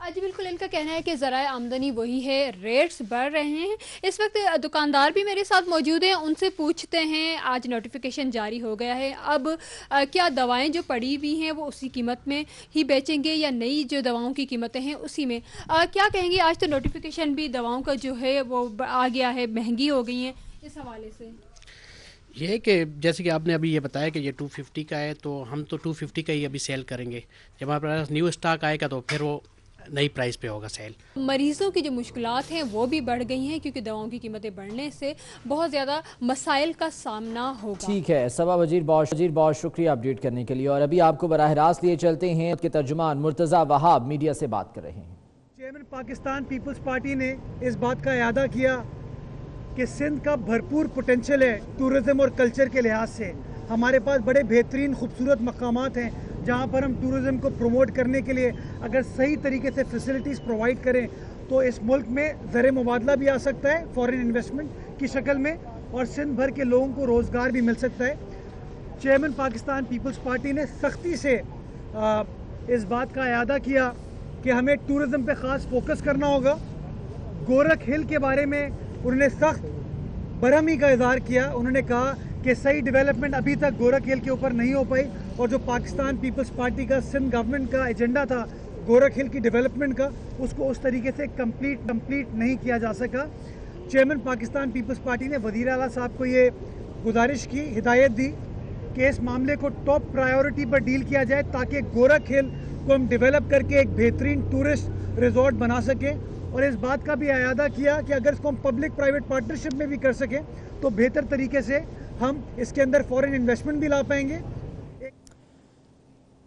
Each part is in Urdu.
جی بالکل، ان کا کہنا ہے کہ ذرائع آمدنی وہی ہے، ریٹس بڑھ رہے ہیں۔ اس وقت دکاندار بھی میرے ساتھ موجود ہیں، ان سے پوچھتے ہیں آج نوٹیفیکیشن جاری ہو گیا ہے، اب کیا دوائیں جو پڑی ہوئی ہیں وہ اسی قیمت میں ہی بیچیں گے یا نئی جو دواؤں کی قیمتیں ہیں اسی میں؟ کیا کہیں گے؟ آج تو نوٹیفیکیشن بھی دواؤں کا جو ہے وہ آ گیا ہے، مہنگی ہو گئی ہیں، اس حوالے سے یہ ہے کہ جیسے کہ آپ نے ابھی یہ بتایا کہ یہ 250 کا ہے، تو ہم تو 250 کا ہی ابھی سیل کریں گے۔ جب ہمارے پاس نیو اسٹاک آئے گا تو پھر وہ نئی پرائز پہ ہوگا سیل۔ مریضوں کی جو مشکلات ہیں وہ بھی بڑھ گئی ہیں کیونکہ دواؤں کی قیمتیں بڑھنے سے بہت زیادہ مسائل کا سامنا ہوگا۔ ٹھیک ہے صبا وزیر، بہت شکریہ اپڈیٹ کرنے کے لیے۔ اور ابھی آپ کو براہ راست لیے چلتے ہیں کہ ترجمان مرتضی وہاب میڈیا سے بات کر رہے ہیں۔ چیئرمین پاکستان پیپلز پارٹی نے اس بات کا اعادہ کیا کہ سندھ کا بھرپور پوٹینشل ہے ٹورزم اور کلچر کے لحاظ سے۔ ہمارے پاس بڑے بہترین خوبصورت مقامات ہیں جہاں پر ہم ٹورزم کو پروموٹ کرنے کے لیے اگر صحیح طریقے سے فیسلٹیز پرووائڈ کریں تو اس ملک میں زر مبادلہ بھی آ سکتا ہے فارن انویسٹمنٹ کی شکل میں، اور سندھ بھر کے لوگوں کو روزگار بھی مل سکتا ہے۔ چیئرمین پاکستان پیپلز پارٹی نے سختی سے اس بات کا اعادہ کیا کہ ہمیں ٹورزم پہ خاص فوکس کرنا ہوگا۔ گورکھ ہل کے بارے میں انہوں نے سخت برہمی کا اظہار کیا۔ انہوں نے کہا کہ صحیح ڈیولپمنٹ ابھی تک گورکھ ہل کے اوپر نہیں ہو پائی، اور جو پاکستان پیپلز پارٹی کا سندھ گورنمنٹ کا ایجنڈا تھا گورکھ ہل کی ڈیولپمنٹ کا، اس کو اس طریقے سے کمپلیٹ نہیں کیا جا سکا۔ چیئرمین پاکستان پیپلز پارٹی نے وزیر اعلیٰ صاحب کو یہ گزارش کی، ہدایت دی کہ اس معاملے کو ٹاپ پرائیورٹی پر ڈیل کیا جائے تاکہ گورکھ ہل کو ہم ڈیولپ کر کے ایک بہترین ٹورسٹ ریزورٹ بنا سکیں، اور اس بات کا بھی اعادہ کیا کہ اگر اس کو ہم پبلک پرائیویٹ پارٹنرشپ میں بھی کر سکیں تو بہتر طریقے سے ہم اس کے اندر فورن انویسٹمنٹ بھی لا پائیں گے۔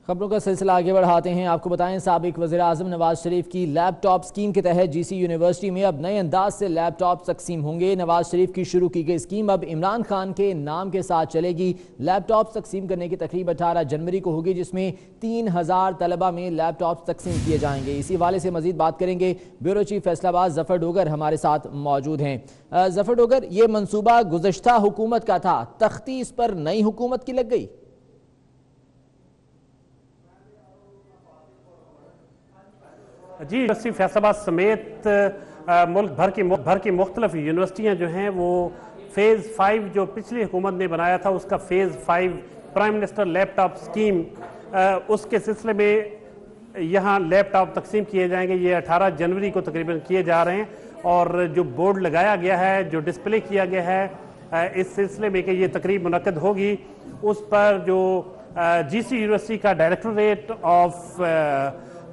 خبروں کا سلسلہ آگے بڑھاتے ہیں۔ آپ کو بتائیں سابق وزیر اعظم نواز شریف کی لیپ ٹاپ اسکیم کے تحت جی سی یونیورسٹی میں اب نئے انداز سے لیپ ٹاپ تقسیم ہوں گے۔ نواز شریف کی شروع کی گئی اسکیم اب عمران خان کے نام کے ساتھ چلے گی۔ لیپ ٹاپ تقسیم کرنے کی تقریب 18 جنوری کو ہوگی جس میں 3000 طلبہ میں لیپ ٹاپ تقسیم کیے جائیں گے۔ اسی حوالے سے مزید بات کریں گے، بیورو چیف فیصل آباد ظفر ڈوگر ہمارے ساتھ موجود ہیں۔ ظفر ڈوگر، یہ منصوبہ گزشتہ حکومت کا تھا، تختی اس پر نئی حکومت کی لگ گئی؟ جی، یونیورسٹی فیصل آباد سمیت ملک بھر کی مختلف یونیورسٹیاں جو ہیں وہ فیز 5 جو پچھلی حکومت نے بنایا تھا اس کا فیز 5 پرائم منسٹر لیپ ٹاپ اسکیم، اس کے سلسلے میں یہاں لیپ ٹاپ تقسیم کیے جائیں گے۔ یہ 18 جنوری کو تقریباً کیے جا رہے ہیں، اور جو بورڈ لگایا گیا ہے، جو ڈسپلے کیا گیا ہے اس سلسلے میں کہ یہ تقریب منعقد ہوگی، اس پر جو جی سی یونیورسٹی کا ڈائریکٹوریٹ آف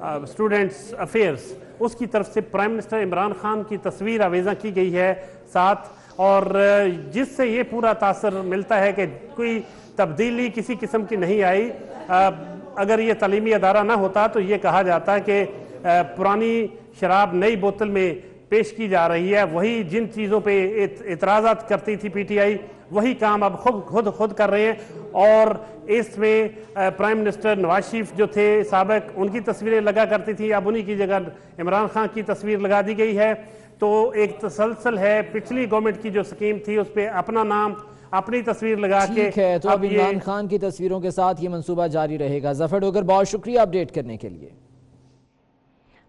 اسٹوڈنٹس افیئرس اس کی طرف سے پرائم منسٹر عمران خان کی تصویر آویزاں کی گئی ہے ساتھ، اور جس سے یہ پورا تاثر ملتا ہے کہ کوئی تبدیلی کسی قسم کی نہیں آئی۔ اگر یہ تعلیمی ادارہ نہ ہوتا تو یہ کہا جاتا ہے کہ پرانی شراب نئی بوتل میں پیش کی جا رہی ہے، وہی جن چیزوں پہ اعتراضات کرتی تھی پی ٹی آئی وہی کام اب خود کر رہے ہیں، اور اس میں پرائم منسٹر نواز شریف جو تھے سابق، ان کی تصویریں لگا کرتی تھی، اب انہی کی جگہ عمران خان کی تصویر لگا دی گئی ہے۔ تو ایک تسلسل ہے، پچھلی گورنمنٹ کی جو سکیم تھی اس پہ اپنا نام اپنی تصویر لگا کے، ٹھیک ہے، تو اب عمران خان کی تصویروں کے ساتھ یہ منصوبہ جاری رہے گا۔ ظفر ڈوگر، بہت شکریہ اپڈیٹ کرنے کے لیے۔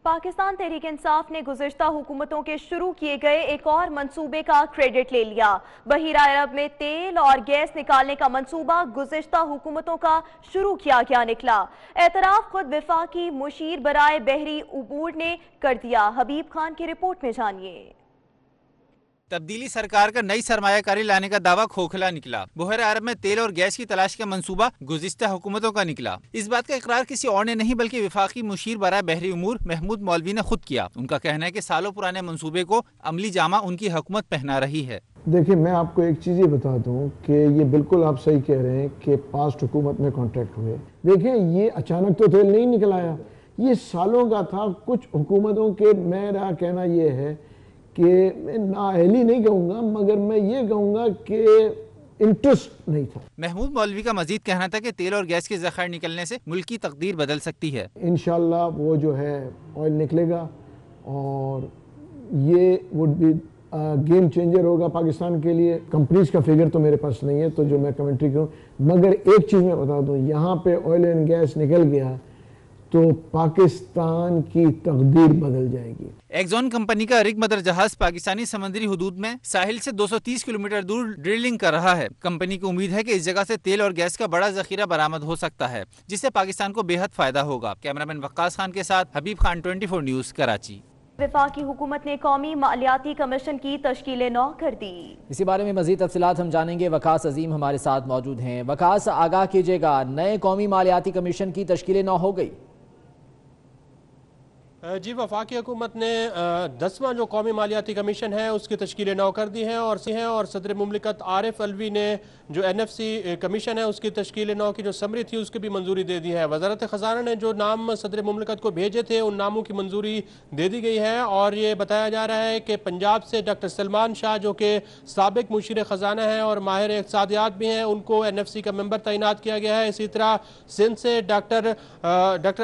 پاکستان تحریک انصاف نے گزشتہ حکومتوں کے شروع کیے گئے ایک اور منصوبے کا کریڈٹ لے لیا۔ بحیرہ عرب میں تیل اور گیس نکالنے کا منصوبہ گزشتہ حکومتوں کا شروع کیا گیا نکلا۔ اعتراف خود وفاقی مشیر برائے بحری عبور نے کر دیا۔ حبیب خان کی رپورٹ میں جانیے۔ تبدیلی سرکار کا نئی سرمایہ کاری لانے کا دعویٰ کھوکھلا نکلا۔ بحیرہ عرب میں تیل اور گیس کی تلاش کا منصوبہ گزشتہ حکومتوں کا نکلا۔ اس بات کا اقرار کسی اور نے نہیں بلکہ وفاقی مشیر برائے بحری امور محمود مولوی نے خود کیا۔ ان کا کہنا ہے کہ سالوں پرانے منصوبے کو عملی جامہ ان کی حکومت پہنا رہی ہے۔ دیکھیں، میں آپ کو ایک چیز یہ بتاتا ہوں کہ یہ بالکل آپ صحیح کہہ رہے ہیں کہ پاسٹ حکومت میں کانٹریکٹ ہوئے۔ دیکھیں، یہ اچانک تو تیل نہیں نکل آیا، یہ سالوں کا تھا۔ کچھ حکومتوں کے میرا کہنا یہ ہے کہ میں نااہلی نہیں کہوں گا، مگر میں یہ کہوں گا کہ انٹرسٹ نہیں تھا۔ محمود مولوی کا مزید کہنا تھا کہ تیل اور گیس کے ذخائر نکلنے سے ملک کی تقدیر بدل سکتی ہے۔ انشاءاللہ وہ جو ہے آئل نکلے گا، اور یہ وڈ بی گیم چینجر ہوگا پاکستان کے لیے۔ کمپنیز کا فگر تو میرے پاس نہیں ہے تو جو میں کمنٹری کروں، مگر ایک چیز میں بتا دوں، یہاں پہ آئل اینڈ گیس نکل گیا تو پاکستان کی تقدیر بدل جائے گی۔ ایکزون کمپنی کا رگ مدر جہاز پاکستانی سمندری حدود میں ساحل سے 230 کلومیٹر دور ڈرلنگ کر رہا ہے۔ کمپنی کو امید ہے کہ اس جگہ سے تیل اور گیس کا بڑا ذخیرہ برآمد ہو سکتا ہے، جس سے پاکستان کو بے حد فائدہ ہوگا۔ کیمرامین وقاص خان کے ساتھ حبیب خان، 24 نیوز، کراچی۔ وفاقی حکومت نے قومی مالیاتی کمیشن کی تشکیل نو کر دی۔ اسی بارے میں مزید تفصیلات ہم جانیں گے، وقاص عظیم ہمارے ساتھ موجود ہیں۔ وقاص، آگاہ کیجیے گا، نئے قومی مالیاتی کمیشن کی تشکیل نو ہو گئی؟ جی، وفاقی حکومت نے 10واں جو قومی مالیاتی کمیشن ہے اس کی تشکیل نو کر دی ہے اور صدر مملکت عارف علوی نے جو NFC کمیشن ہے اس کی تشکیل نو کی جو سمری تھی اس کی بھی منظوری دے دی ہے۔ وزارت خزانہ نے جو نام صدر مملکت کو بھیجے تھے ان ناموں کی منظوری دے دی گئی ہے، اور یہ بتایا جا رہا ہے کہ پنجاب سے ڈاکٹر سلمان شاہ جو کہ سابق مشیر خزانہ ہیں اور ماہر اقتصادیات بھی ہیں، ان کو NFC کا ممبر تعینات کیا گیا ہے۔ اسی طرح سندھ سے ڈاکٹر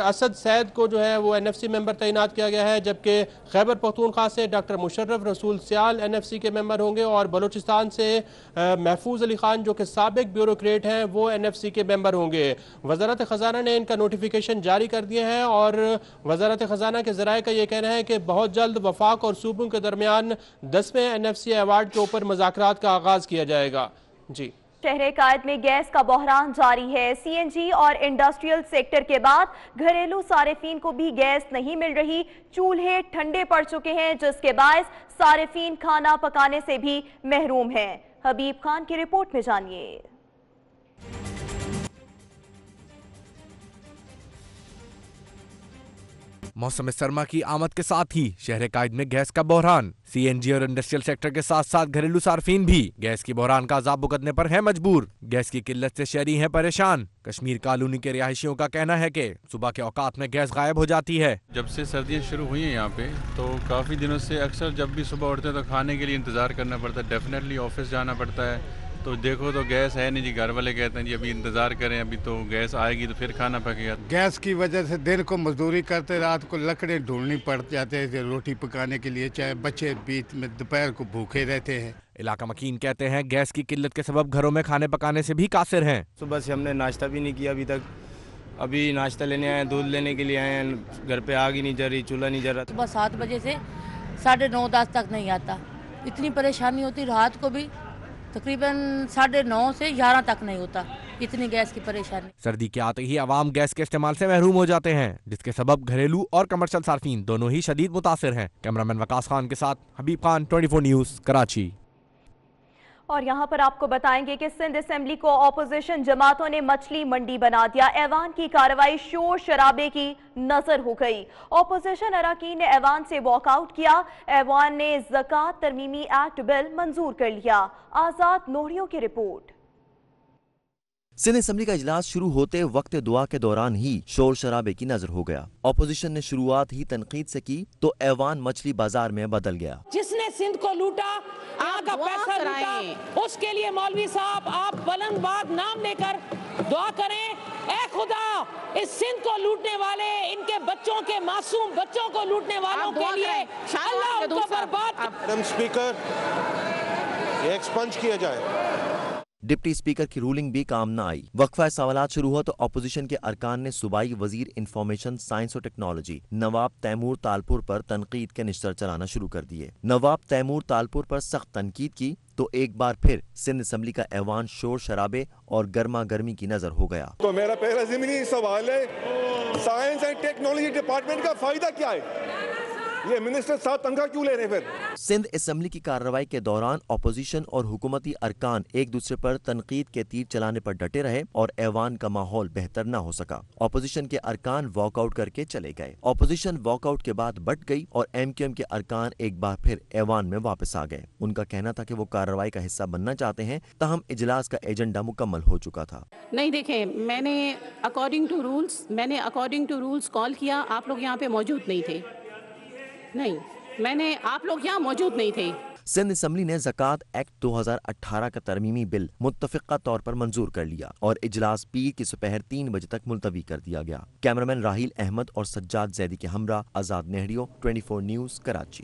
اسد سید کو جو ہے وہ NFC ممبر تعینات کیا گیا ہے، جبکہ خیبر پختونخوا سے ڈاکٹر مشرف رسول سیال NFC کے ممبر ہوں گے، اور بلوچستان سے محفوظ علی خان جو کہ سابق بیوروکریٹ ہیں وہ NFC کے ممبر ہوں گے۔ وزارت خزانہ نے ان کا نوٹیفیکیشن جاری کر دیا ہے، اور وزارت خزانہ کے ذرائع کا یہ کہنا ہے کہ بہت جلد وفاق اور صوبوں کے درمیان 10ویں NFC ایوارڈ کے اوپر مذاکرات کا آغاز کیا جائے گا۔ جی، شہر قائد میں گیس کا بحران جاری ہے۔ CNG اور انڈسٹریل سیکٹر کے بعد گھریلو صارفین کو بھی گیس نہیں مل رہی۔ چولہے ٹھنڈے پڑ چکے ہیں، جس کے باعث صارفین کھانا پکانے سے بھی محروم ہیں۔ حبیب خان کی رپورٹ میں جانیے۔ موسم سرما کی آمد کے ساتھ ہی شہر قائد میں گیس کا بحران۔ CNG اور انڈسٹریل سیکٹر کے ساتھ ساتھ گھریلو صارفین بھی گیس کی بحران کا عذاب بھگتنے پر ہیں مجبور۔ گیس کی قلت سے شہری ہیں پریشان۔ کشمیر کالونی کے رہائشیوں کا کہنا ہے کہ صبح کے اوقات میں گیس غائب ہو جاتی ہے۔ جب سے سردیاں شروع ہوئی ہیں یہاں پہ تو کافی دنوں سے اکثر جب بھی صبح اٹھتے ہیں تو کھانے کے لیے انتظار کرنا پڑتا ہے، ڈیفینیٹلی آفس جانا پڑتا ہے، تو دیکھو تو گیس ہے نہیں جی، گھر والے کہتے ہیں جی ابھی انتظار کریں، ابھی تو گیس آئے گی تو پھر کھانا پکے گا۔ گیس کی وجہ سے دن کو مزدوری کرتے، رات کو لکڑیں ڈھونڈنی پڑ جاتے ہیں روٹی پکانے کے لیے، چاہے بچے بیچ میں دوپہر کو بھوکے رہتے ہیں۔ علاقہ مکین کہتے ہیں گیس کی قلت کے سبب گھروں میں کھانے پکانے سے بھی قاصر ہیں۔ صبح سے ہم نے ناشتہ بھی نہیں کیا ابھی تک، ابھی ناشتہ لینے آئے ہیں، دودھ لینے کے لیے آئے ہیں، گھر پہ آگ ہی نہیں جل رہی، چولہا نہیں جل رہا۔ صبح 7 بجے سے 9:30 10 تک نہیں آتا، اتنی پریشانی ہوتی، رات کو بھی تقریباً 9:30 سے 11 تک نہیں ہوتا، اتنی گیس کی پریشانی۔ سردی کے آتے ہی عوام گیس کے استعمال سے محروم ہو جاتے ہیں، جس کے سبب گھریلو اور کمرشل صارفین دونوں ہی شدید متاثر ہیں۔ کیمرامین وقاص خان کے ساتھ حبیب خان، 24 نیوز، کراچی۔ اور یہاں پر آپ کو بتائیں گے کہ سندھ اسمبلی کو اپوزیشن جماعتوں نے مچھلی منڈی بنا دیا۔ ایوان کی کارروائی شور شرابے کی نظر ہو گئی۔ اپوزیشن اراکین نے ایوان سے واک آؤٹ کیا۔ ایوان نے زکوٰۃ ترمیمی ایکٹ بل منظور کر لیا۔ آزاد نوریوں کی رپورٹ۔ سندھ اسمبلی کا اجلاس شروع ہوتے وقت دعا کے دوران ہی شور شرابے کی نظر ہو گیا۔ اپوزیشن نے شروعات ہی تنقید سے کی تو ایوان مچھلی بازار میں بدل گیا۔ جس نے سندھ کو لوٹا، یہاں کا پیسہ لوٹا، اس کے لیے مولوی صاحب آپ بلند باد نام لے کر دعا کریں، اے خدا اس سندھ کو لوٹنے والے، ان کے بچوں کے معصوم بچوں کو لوٹنے والوں کے لیے اللہ ان کو برباد۔ میڈم اسپیکر، یہ ایکسپنج کیا جائے۔ ڈپٹی اسپیکر کی رولنگ بھی کام نہ آئی۔ وقفہ سوالات شروع ہوا تو اپوزیشن کے ارکان نے صوبائی وزیر انفارمیشن سائنس و ٹیکنالوجی نواب تیمور تالپور پر تنقید کے نشتر چلانا شروع کر دیے۔ نواب تیمور تالپور پر سخت تنقید کی تو ایک بار پھر سندھ اسمبلی کا ایوان شور شرابے اور گرما گرمی کی نظر ہو گیا۔ تو میرا پہلا ضمنی سوال ہے، سائنس اینڈ ٹیکنالوجی ڈپارٹمنٹ کا فائدہ کیا ہے؟ یہ منسٹر صاحب تنخواہ کیوں لے رہے ہیں پھر؟ سندھ اسمبلی کی کارروائی کے دوران اپوزیشن اور حکومتی ارکان ایک دوسرے پر تنقید کے تیر چلانے پر ڈٹے رہے اور ایوان کا ماحول بہتر نہ ہو سکا۔ اپوزیشن کے ارکان واک آؤٹ کر کے چلے گئے۔ اپوزیشن واک آؤٹ کے بعد بٹ گئی اور MQM کے ارکان ایک بار پھر ایوان میں واپس آ گئے۔ ان کا کہنا تھا کہ وہ کارروائی کا حصہ بننا چاہتے ہیں، تاہم اجلاس کا ایجنڈا مکمل ہو چکا تھا۔ نہیں دیکھیں، میں نے اکارڈنگ ٹو رولز کال کیا، آپ لوگ یہاں پہ موجود نہیں تھے۔ نہیں، آپ لوگ یہاں موجود نہیں تھے۔ سندھ اسمبلی نے زکوٰۃ ایکٹ 2018 کا ترمیمی بل متفقہ طور پر منظور کر لیا اور اجلاس پیر کی دوپہر 3 بجے تک ملتوی کر دیا گیا۔ کیمرامین راحیل احمد اور سجاد زیدی کے ہمراہ آزاد نہریو، 24 news, Karachi.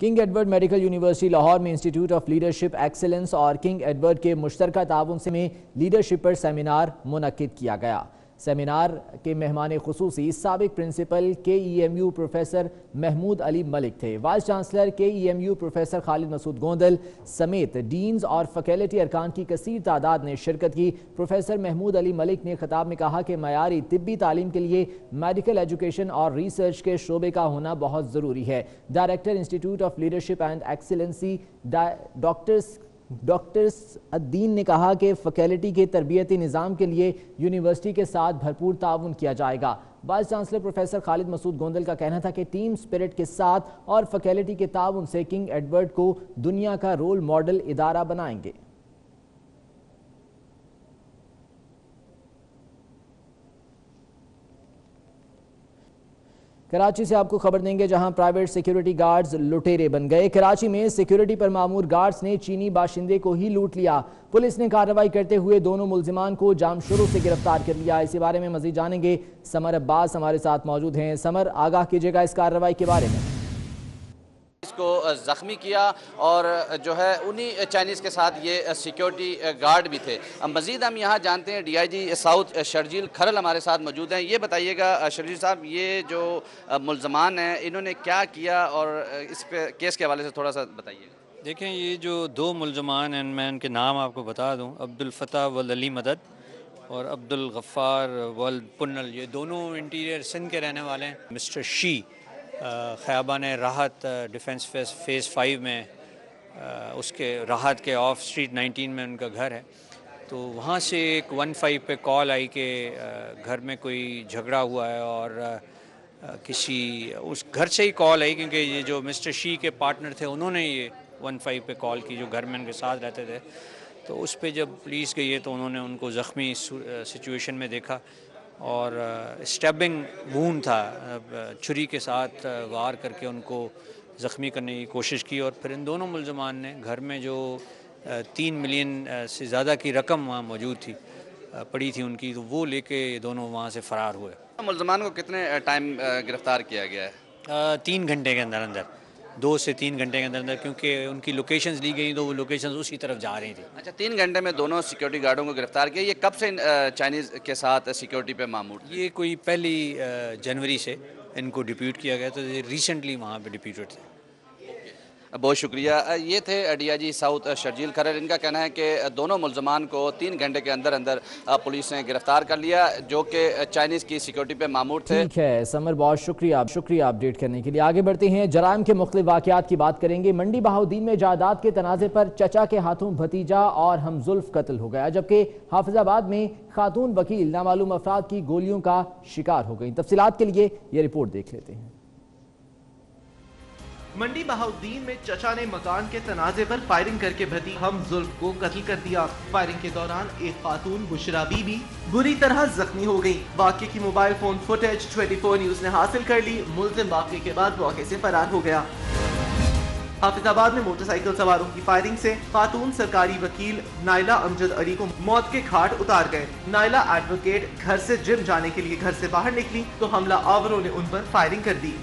King Edward medical university Lahore میں انسٹیٹیوٹ آف لیڈرشپ ایکسیلنس اور کنگ ایڈورڈ کے مشترکہ تعاون سے میں لیڈرشپ پر سیمینار منعقد کیا گیا۔ سیمینار کے مہمان خصوصی سابق principal K E M U professor Mahmood Ali Malik تھے۔ Vice chancellor K E M U professor Khalid Masood Gondal سمیت ڈینز اور فیکلٹی ارکان کی کثیر تعداد نے شرکت کی۔ پروفیسر محمود علی ملک نے خطاب میں کہا کہ معیاری طبی تعلیم کے لیے میڈیکل ایجوکیشن اور ریسرچ کے شعبے کا ہونا بہت ضروری ہے۔ Director institute of leadership and Excellency doctor الدین نے کہا کہ فیکلٹی کے تربیتی نظام کے لیے یونیورسٹی کے ساتھ بھرپور تعاون کیا جائے گا۔ Vice chancellor professor Khalid Masood Gondal کا کہنا تھا کہ ٹیم سپرٹ کے ساتھ اور فیکلٹی کے تعاون سے کنگ ایڈورڈ کو دنیا کا رول ماڈل ادارہ بنائیں گے۔ کراچی سے آپ کو خبر دیں گے جہاں پرائیویٹ سیکیورٹی گارڈز لٹیرے بن گئے۔ کراچی میں سیکیورٹی پر مامور گارڈز نے چینی باشندے کو ہی لوٹ لیا۔ پولیس نے کارروائی کرتے ہوئے دونوں ملزمان کو جام شروع سے گرفتار کر لیا۔ اسی بارے میں مزید جانیں گے، سمر عباس ہمارے ساتھ موجود ہیں۔ سمر، آگاہ کیجیے گا اس کارروائی کے بارے میں۔ اس کو زخمی کیا اور جو ہے انہی چائنیز کے ساتھ یہ سیکیورٹی گارڈ بھی تھے۔ مزید ہم یہاں جانتے ہیں D I G south Sharjeel Kharal ہمارے ساتھ موجود ہیں۔ یہ بتائیے گا شرجیل صاحب، یہ جو ملزمان ہیں انہوں نے کیا کیا اور اس پہ کیس کے حوالے سے تھوڑا سا بتائیے۔ دیکھیں، یہ جو دو ملزمان ہیں میں ان کے نام آپ کو بتا دوں، عبدالفتح والعلی مدد اور عبدالغفار والد پنل، یہ دونوں انٹیریئر سندھ کے رہنے والے ہیں۔ مسٹر شی خیابان راحت ڈیفنس فیز 5 میں اس کے راحت کے آف اسٹریٹ 19 میں ان کا گھر ہے، تو وہاں سے ایک 15 پہ کال آئی کہ گھر میں کوئی جھگڑا ہوا ہے، اور کسی اس گھر سے ہی کال آئی کیونکہ یہ جو مسٹر شی کے پارٹنر تھے انہوں نے یہ 15 پہ کال کی جو گھر میں ان کے ساتھ رہتے تھے، تو اس پہ جب پولیس گئی ہے تو انہوں نے ان کو زخمی سچویشن میں دیکھا اور اسٹیبنگ وون تھا، چھری کے ساتھ وار کر کے ان کو زخمی کرنے کی کوشش کی، اور پھر ان دونوں ملزمان نے گھر میں جو 3 ملین سے زیادہ کی رقم وہاں موجود تھی پڑی تھی ان کی، تو وہ لے کے دونوں وہاں سے فرار ہوئے۔ ملزمان کو کتنے ٹائم گرفتار کیا گیا ہے؟ 3 گھنٹے کے اندر 2 سے 3 گھنٹے کے اندر کیونکہ ان کی لوکیشنز لی گئی تو وہ لوکیشنز اسی طرف جا رہی تھی۔ اچھا، 3 گھنٹے میں دونوں سیکیورٹی گارڈوں کو گرفتار کیا۔ یہ کب سے چائنیز کے ساتھ سیکیورٹی پہ مامور تھے؟ یہ کوئی 1 جنوری سے ان کو ڈپیوٹ کیا گیا، تو یہ ریسنٹلی وہاں پہ ڈپیوٹڈ تھے۔ بہت شکریہ۔ یہ تھے D I G south Sharjeel Kharal. ان کا کہنا ہے کہ دونوں ملزمان کو 3 گھنٹے کے اندر پولیس نے گرفتار کر لیا جو کہ چائنیز کی سیکیورٹی پہ مامور تھے۔ ٹھیک ہے سمر، بہت شکریہ اپڈیٹ کرنے کے لیے۔ آگے بڑھتے ہیں، جرائم کے مختلف واقعات کی بات کریں گے۔ منڈی بہاؤالدین میں جائیداد کے تنازع پر چچا کے ہاتھوں بھتیجا اور ہمزلف قتل ہو گیا، جبکہ حافظ آباد میں خاتون وکیل نامعلوم افراد کی گولیوں کا شکار ہو گئی۔ تفصیلات کے لیے یہ رپورٹ دیکھ لیتے ہیں۔ منڈی بہاؤالدین میں چچا نے مکان کے تنازع پر فائرنگ کر کے بھتی ہمزلف کو قتل کر دیا۔ فائرنگ کے دوران ایک خاتون بشرا بی بی بری طرح زخمی ہو گئی۔ واقعے کی موبائل فون فوٹیج 24 نیوز نے حاصل کر لی۔ ملزم واقعے کے بعد موقع سے فرار ہو گیا۔ حافظ آباد میں موٹر سائیکل سواروں کی فائرنگ سے خاتون سرکاری وکیل نائلہ امجد علی کو موت کے گھاٹ اتار گئے۔ نائلہ ایڈوکیٹ گھر سے جم جانے کے لیے گھر سے باہر نکلی تو حملہ آوروں نے ان پر فائرنگ کر دی۔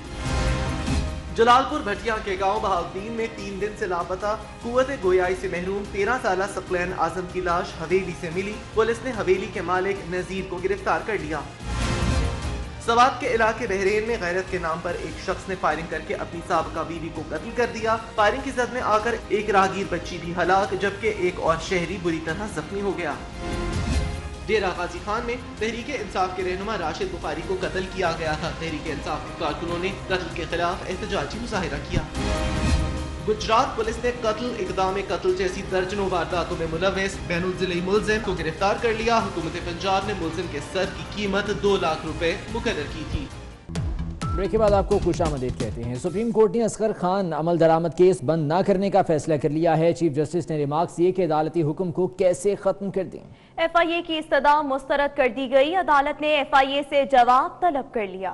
جلال پور بھٹیا کے گاؤں بہاؤالدین میں 3 دن سے لاپتہ قوت گویائی سے محروم 13 سالہ ثقلین اعظم کی لاش حویلی سے ملی۔ پولیس نے حویلی کے مالک نذیر کو گرفتار کر لیا۔ سوات کے علاقے بحرین میں غیرت کے نام پر ایک شخص نے فائرنگ کر کے اپنی سابقہ بیوی کو قتل کر دیا۔ فائرنگ کی زد میں آ کر ایک راہگیر بچی بھی ہلاک جبکہ ایک اور شہری بری طرح زخمی ہو گیا۔ ڈیرہ غازی خان میں تحریک انصاف کے رہنما راشد بخاری کو قتل کیا گیا تھا۔ تحریک انصاف کے کارکنوں نے قتل کے خلاف احتجاجی مظاہرہ کیا۔ گجرات پولیس نے قتل، اقدام قتل جیسی درجنوں وارداتوں میں ملوث بین الضلعی ملزم کو گرفتار کر لیا۔ حکومت پنجاب نے ملزم کے سر کی قیمت 2 لاکھ روپے مقرر کی تھی۔ بریک کے بعد آپ کو خوش آمدید کہتے ہیں۔ سپریم کورٹ نے اصغر خان عمل درآمد کیس بند نہ کرنے کا فیصلہ کر لیا ہے۔ چیف جسٹس نے ریمارکس دیے کہ عدالتی حکم کو کیسے ختم کر دیں۔ ایف آئی اے کی استدعا مسترد کر دی گئی۔ عدالت نے ایف آئی اے سے جواب طلب کر لیا۔